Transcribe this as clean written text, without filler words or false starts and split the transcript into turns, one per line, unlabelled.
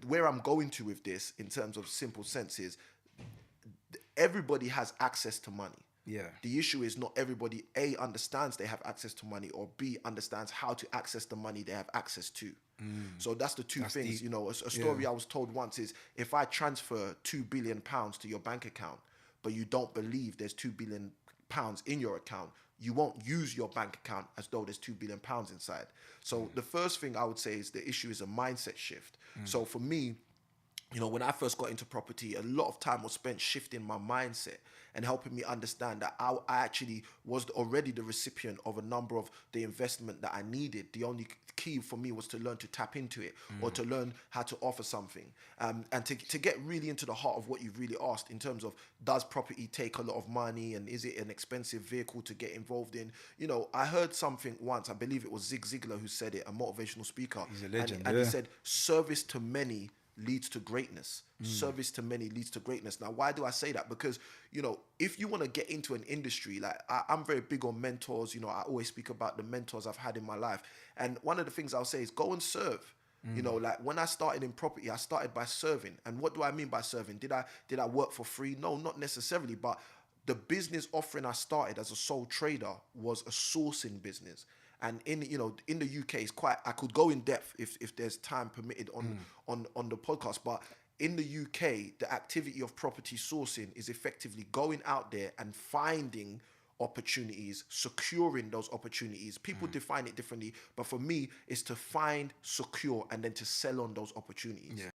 where I'm going to with this in terms of simple sense is everybody has access to money.
Yeah.
The issue is not everybody A understands they have access to money, or B understands how to access the money they have access to. So that's the two
That's
things.
deep.
You know, a story I was told once is, if I transfer £2 billion to your bank account, but you don't believe there's £2 billion in your account, you won't use your bank account as though there's £2 billion inside. So the first thing I would say is the issue is a mindset shift. So for me, you know, when I first got into property, a lot of time was spent shifting my mindset and helping me understand that I actually was already the recipient of a number of the investment that I needed. The only key for me was to learn to tap into it, or to learn how to offer something. And to get really into the heart of what you've really asked in terms of, does property take a lot of money, and is it an expensive vehicle to get involved in? You know, I heard something once, I believe it was Zig Ziglar who said it, a motivational speaker.
He's a legend,
and he
yeah.
said, service to many leads to greatness. Service to many leads to greatness. Now, why do I say that? Because, you know, if you want to get into an industry, like I'm very big on mentors. You know, I always speak about the mentors I've had in my life. And one of the things I'll say is go and serve. You know, like when I started in property, I started by serving. And what do I mean by serving? Did I work for free? No, not necessarily. But the business offering I started as a sole trader was a sourcing business. And in the UK, it's quite, I could go in depth if there's time permitted on the podcast, but in the UK, the activity of property sourcing is effectively going out there and finding opportunities, securing those opportunities. People define it differently, but for me, it's to find, secure, and then to sell on those opportunities.
Yeah.